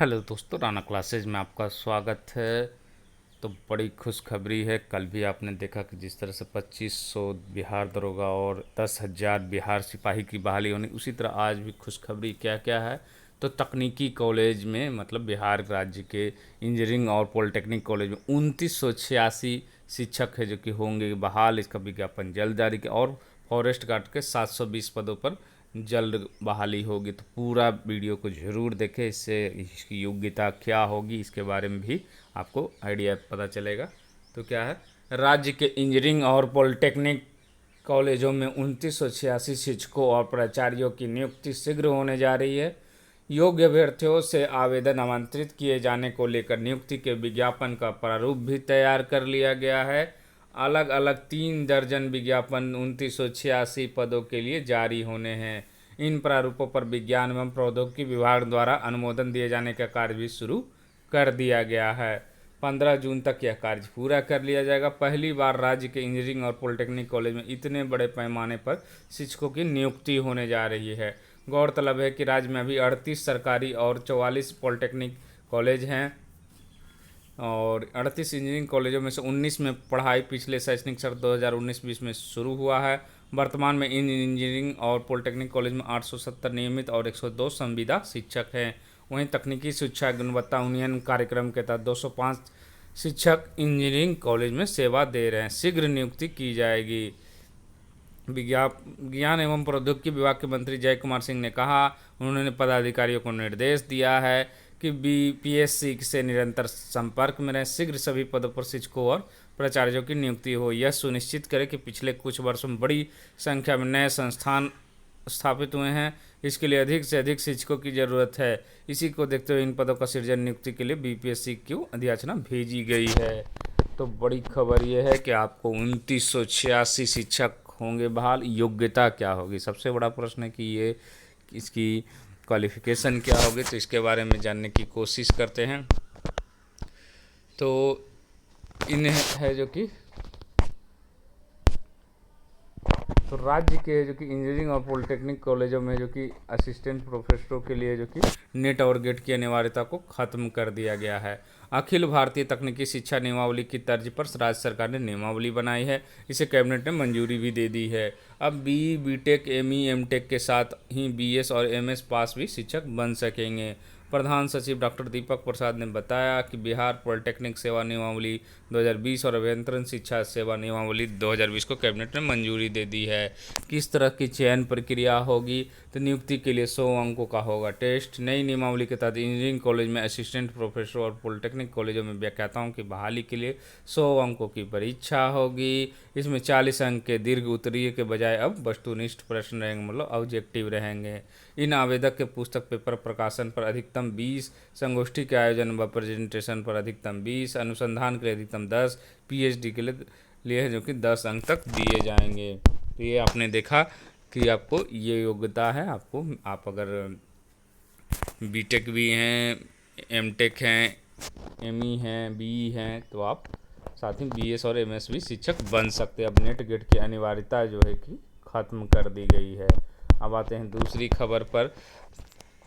Hello दोस्तों, Rana classes में आपका स्वागत है। तो बड़ी खुशखबरी है। कल भी आपने देखा कि जिस तरह से 2500 बिहार दरोगा और 10,000 बिहार सिपाही की बहाली होनी, उसी तरह आज भी खुशखबरी क्या क्या है। तो तकनीकी कॉलेज में, मतलब बिहार राज्य के इंजीनियरिंग और पॉलिटेक्निक कॉलेज में 2986 शिक्षक है जो कि होंगे बहाल। इसका विज्ञापन जल्द जारी किया। और फॉरेस्ट गार्ड के 720 पदों पर जल्द बहाली होगी। तो पूरा वीडियो को ज़रूर देखें, इससे इसकी योग्यता क्या होगी इसके बारे में भी आपको आइडिया पता चलेगा। तो क्या है, राज्य के इंजीनियरिंग और पॉलिटेक्निक कॉलेजों में 2986 शिक्षकों और प्राचार्यों की नियुक्ति शीघ्र होने जा रही है। योग्य अभ्यर्थियों से आवेदन आमंत्रित किए जाने को लेकर नियुक्ति के विज्ञापन का प्रारूप भी तैयार कर लिया गया है। अलग अलग 3 दर्जन विज्ञापन 2986 पदों के लिए जारी होने हैं। इन प्रारूपों पर विज्ञान एवं प्रौद्योगिकी विभाग द्वारा अनुमोदन दिए जाने का कार्य भी शुरू कर दिया गया है। 15 जून तक यह कार्य पूरा कर लिया जाएगा। पहली बार राज्य के इंजीनियरिंग और पॉलिटेक्निक कॉलेज में इतने बड़े पैमाने पर शिक्षकों की नियुक्ति होने जा रही है। गौरतलब है कि राज्य में अभी 38 सरकारी और 44 पॉलिटेक्निक कॉलेज हैं और 38 इंजीनियरिंग कॉलेजों में से 19 में पढ़ाई पिछले शैक्षणिक सत्र 2019-20 में शुरू हुआ है। वर्तमान में इन इंजीनियरिंग और पॉलिटेक्निक कॉलेज में 870 नियमित और 102 संविदा शिक्षक हैं। वहीं तकनीकी शिक्षा गुणवत्ता उन्नयन कार्यक्रम के तहत 205 शिक्षक इंजीनियरिंग कॉलेज में सेवा दे रहे हैं। शीघ्र नियुक्ति की जाएगी। विज्ञान एवं प्रौद्योगिकी विभाग के मंत्री जय कुमार सिंह ने कहा, उन्होंने पदाधिकारियों को निर्देश दिया है कि बीपीएससी से निरंतर संपर्क में रहें। शीघ्र सभी पदों पर शिक्षकों और प्राचार्यों की नियुक्ति हो। यह सुनिश्चित करें कि पिछले कुछ वर्षों में बड़ी संख्या में नए संस्थान स्थापित हुए हैं। इसके लिए अधिक से अधिक शिक्षकों की ज़रूरत है। इसी को देखते हुए इन पदों का सृजन नियुक्ति के लिए बीपीएससी को अधियाचना भेजी गई है। तो बड़ी खबर यह है कि आपको 2986 शिक्षक होंगे बहाल। योग्यता क्या होगी, सबसे बड़ा प्रश्न है कि ये इसकी क्वालिफिकेशन क्या होगी। तो इसके बारे में जानने की कोशिश करते हैं। तो इन्हें है जो कि तो राज्य के जो कि इंजीनियरिंग और पॉलिटेक्निक कॉलेजों में जो कि असिस्टेंट प्रोफेसरों के लिए जो कि नेट और गेट की अनिवार्यता को ख़त्म कर दिया गया है। अखिल भारतीय तकनीकी शिक्षा नियमावली की तर्ज पर राज्य सरकार ने नियमावली बनाई है। इसे कैबिनेट ने मंजूरी भी दे दी है। अब बीटेक, एमई, एमटेक के साथ ही बीएस और एमएस पास भी शिक्षक बन सकेंगे। प्रधान सचिव डॉक्टर दीपक प्रसाद ने बताया कि बिहार पॉलिटेक्निक सेवा नियमावली 2020 और अभियंत्रण शिक्षा सेवा नियमावली 2020 को कैबिनेट ने मंजूरी दे दी है। किस तरह की चयन प्रक्रिया होगी, तो नियुक्ति के लिए 100 अंकों का होगा टेस्ट। नई नियमावली के तहत इंजीनियरिंग कॉलेज में असिस्टेंट प्रोफेसर और पॉलिटेक्निक कॉलेजों में व्याख्याताओं की बहाली के लिए 100 अंकों की परीक्षा होगी। इसमें 40 अंक के दीर्घ उत्तरीय के बजाय अब वस्तुनिष्ठ प्रश्न रहेंगे, मतलब ऑब्जेक्टिव रहेंगे। इन आवेदक के पुस्तक पेपर प्रकाशन पर अधिकतम 20, संगोष्ठी के आयोजन व प्रेजेंटेशन पर अधिकतम 20, अनुसंधान के लिए अधिकतम 10, पीएचडी के लिए जो कि 10 अंक तक दिए जाएंगे। तो ये आपने देखा कि आपको ये योग्यता है। आपको, आप अगर बीटेक भी हैं, एमटेक हैं, एमई हैं, बीई हैं, तो आप साथ ही बीएस और एमएस भी शिक्षक बन सकते हैं। अब नेट गेट की अनिवार्यता जो है कि ख़त्म कर दी गई है। अब आते हैं दूसरी खबर पर।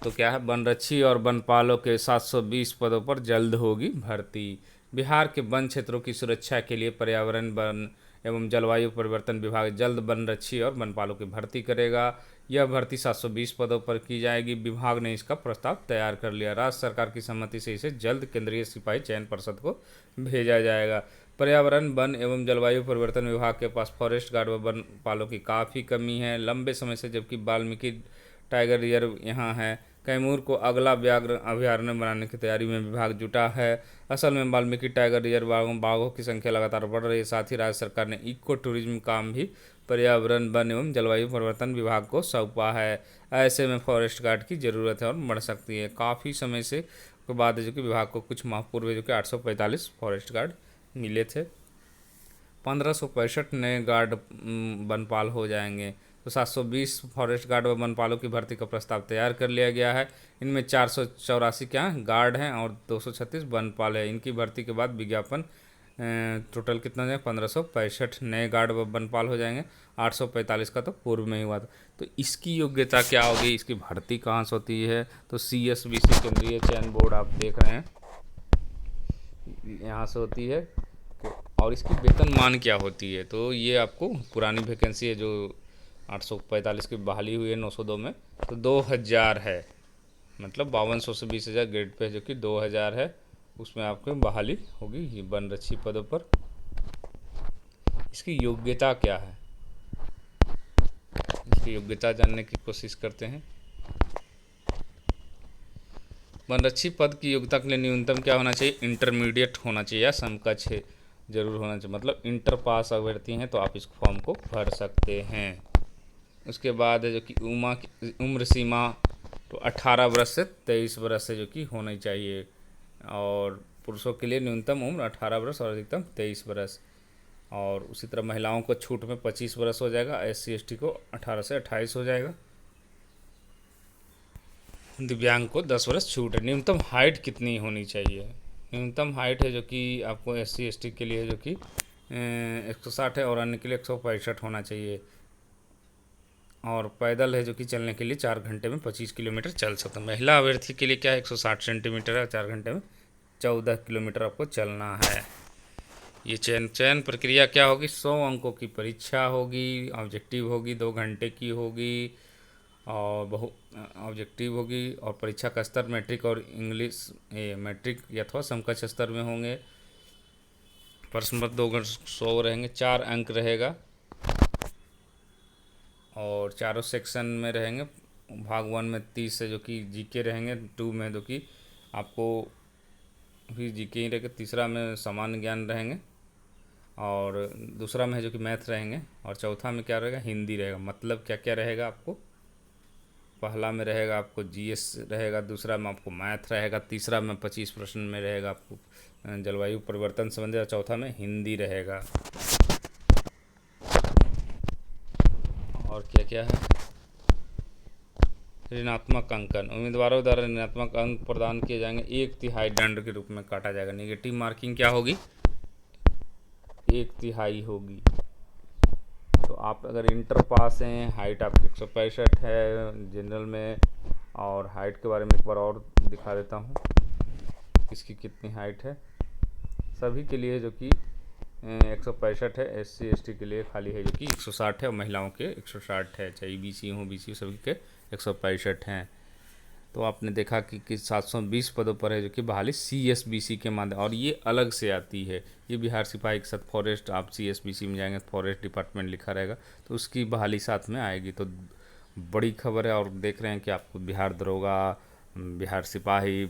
तो क्या है, वनरक्षी और वनपालों के 720 पदों पर जल्द होगी भर्ती। बिहार के वन क्षेत्रों की सुरक्षा के लिए पर्यावरण, वन एवं जलवायु परिवर्तन विभाग जल्द वनरक्षी और वनपालों की भर्ती करेगा। यह भर्ती 720 पदों पर की जाएगी। विभाग ने इसका प्रस्ताव तैयार कर लिया। राज्य सरकार की सहमति से इसे जल्द केंद्रीय सिपाही चयन परिषद को भेजा जाएगा। पर्यावरण, वन एवं जलवायु परिवर्तन विभाग के पास फॉरेस्ट गार्ड व वनपालों की काफ़ी कमी है लंबे समय से, जबकि वाल्मीकि टाइगर रिजर्व यहाँ है। कैमूर को अगला व्याघ्र अभयारण्य बनाने की तैयारी में विभाग जुटा है। असल में वाल्मीकि टाइगर रिजर्व बाघों की संख्या लगातार बढ़ रही है। साथ ही राज्य सरकार ने इको टूरिज्म काम भी पर्यावरण, वन एवं जलवायु परिवर्तन विभाग को सौंपा है। ऐसे में फॉरेस्ट गार्ड की ज़रूरत है और बढ़ सकती है। काफ़ी समय से के बाद जो कि विभाग को कुछ माह पूर्व जो कि 845 फॉरेस्ट गार्ड मिले थे। 1565 नए गार्ड वनपाल हो जाएंगे। तो 720 फॉरेस्ट गार्ड व वनपालों की भर्ती का प्रस्ताव तैयार कर लिया गया है। इनमें 484 क्या गार्ड हैं और 236 वनपाल है। इनकी भर्ती के बाद विज्ञापन टोटल कितना है 1565 नए गार्ड बनपाल हो जाएंगे। 845 का तो पूर्व में ही हुआ था। तो इसकी योग्यता क्या होगी, इसकी भर्ती कहाँ से होती है, तो CSBC केंद्रीय चयन बोर्ड आप देख रहे हैं यहाँ से होती है। और इसकी वेतनमान क्या होती है, तो ये आपको पुरानी वैकेंसी है जो 845 की बहाली हुई है 902 में, तो 2000 है, मतलब 5200 से 20,000 ग्रेड पे जो कि 2000 है, उसमें आपको बहाली होगी ये वनरक्षी पदों पर। इसकी योग्यता क्या है, इसकी योग्यता जानने की कोशिश करते हैं। वनरक्षी पद की योग्यता के लिए न्यूनतम क्या होना चाहिए, इंटरमीडिएट होना चाहिए या समकक्ष जरूर होना चाहिए, मतलब इंटर पास अभ्यर्थी हैं तो आप इस फॉर्म को भर सकते हैं। उसके बाद है जो कि उम्र सीमा तो 18 वर्ष से 23 वर्ष से जो कि होनी चाहिए, और पुरुषों के लिए न्यूनतम उम्र 18 वर्ष और अधिकतम 23 वर्ष। और उसी तरह महिलाओं को छूट में 25 वर्ष हो जाएगा, SC ST को 18 से 28 हो जाएगा, दिव्यांग को 10 वर्ष छूट है। न्यूनतम हाइट कितनी होनी चाहिए, न्यूनतम हाइट है जो कि आपको SC ST के लिए जो कि 160 है और अन्य के लिए 165 होना चाहिए। और पैदल है जो कि चलने के लिए 4 घंटे में 25 किलोमीटर चल सकता है। महिला अभ्यर्थी के लिए क्या है 160 सेंटीमीटर है, 4 घंटे में 14 किलोमीटर आपको चलना है। ये चयन प्रक्रिया क्या होगी, 100 अंकों की परीक्षा होगी, ऑब्जेक्टिव होगी, 2 घंटे की होगी, और ऑब्जेक्टिव होगी, और परीक्षा का स्तर मैट्रिक और इंग्लिश मैट्रिक अथवा समकक्ष स्तर में होंगे। प्रश्न पत्र 200 रहेंगे, 4 अंक रहेगा, और चारों सेक्शन में रहेंगे। भाग 1 में 30 से जो कि GK रहेंगे, 2 में जो कि आपको भी GK ही रहेगा, तीसरा में सामान्य ज्ञान रहेंगे, और दूसरा में है जो कि मैथ रहेंगे, और चौथा में क्या रहेगा, हिंदी रहेगा। मतलब क्या क्या रहेगा आपको, पहला में रहेगा आपको GS रहेगा, दूसरा में आपको मैथ रहेगा, तीसरा में 25 प्रश्न में रहेगा आपको जलवायु परिवर्तन संबंधी, और चौथा में हिंदी रहेगा। और क्या क्या है, ऋणात्मक अंकन, उम्मीदवारों द्वारा ऋणात्मक अंक प्रदान किए जाएंगे, 1/3 दंड के रूप में काटा जाएगा। नेगेटिव मार्किंग क्या होगी, 1/3 होगी। तो आप अगर इंटर पास हैं, हाइट आपकी 165 है जनरल में, और हाइट के बारे में एक बार और दिखा देता हूँ इसकी कितनी हाइट है। सभी के लिए जो कि 165 है, SC ST के लिए खाली है जो कि 160 है, और महिलाओं के 160 है, चाहे BC हो BC सभी के 165 हैं। तो आपने देखा कि 720 पदों पर है जो कि बहाली CSBC के माध्यम, और ये अलग से आती है, ये बिहार सिपाही के साथ फॉरेस्ट, आप CSBC में जाएंगे तो फॉरेस्ट डिपार्टमेंट लिखा रहेगा, तो उसकी बहाली साथ में आएगी। तो बड़ी खबर है, और देख रहे हैं कि आपको बिहार दरोगा, बिहार सिपाही,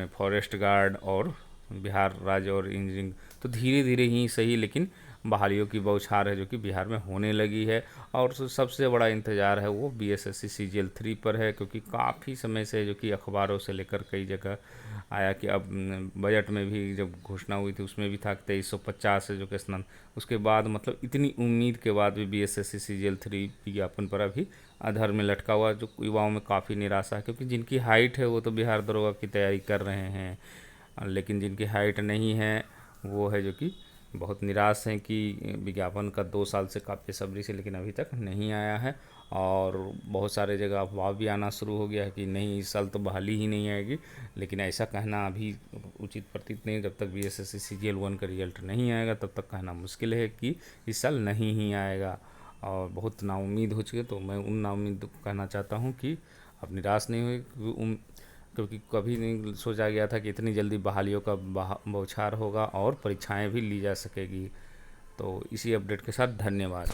फॉरेस्ट गार्ड और बिहार राज्य और इंजीनियरिंग, तो धीरे धीरे ही सही लेकिन बहालियों की बौछार है जो कि बिहार में होने लगी है। और सबसे बड़ा इंतज़ार है वो BSSC CGL 3 पर है, क्योंकि काफ़ी समय से जो कि अखबारों से लेकर कई जगह आया कि अब बजट में भी जब घोषणा हुई थी उसमें भी था 2350 है जो कि स्नान, उसके बाद मतलब इतनी उम्मीद के बाद भी BSSC CGL 3 विज्ञापन पर अभी अधर में लटका हुआ, जो युवाओं में काफ़ी निराशा है, क्योंकि जिनकी हाइट है वो तो बिहार दरोगा की तैयारी कर रहे हैं, लेकिन जिनकी हाइट नहीं है वो है जो कि बहुत निराश हैं कि विज्ञापन का 2 साल से काफ़ी बेसब्री से लेकिन अभी तक नहीं आया है। और बहुत सारे जगह अफवाह भी आना शुरू हो गया है कि नहीं इस साल तो बहाली ही नहीं आएगी, लेकिन ऐसा कहना अभी उचित प्रतीत नहीं। जब तक BSSC CGL 1 का रिजल्ट नहीं आएगा तब तक कहना मुश्किल है कि इस साल नहीं ही आएगा, और बहुत नाउम्मीद हो चुके। तो मैं उन नाउम्मीद को कहना चाहता हूँ कि अब निराश नहीं हुए, क्योंकि कभी नहीं सोचा गया था कि इतनी जल्दी बहालियों का बौछार होगा और परीक्षाएं भी ली जा सकेगी। तो इसी अपडेट के साथ धन्यवाद।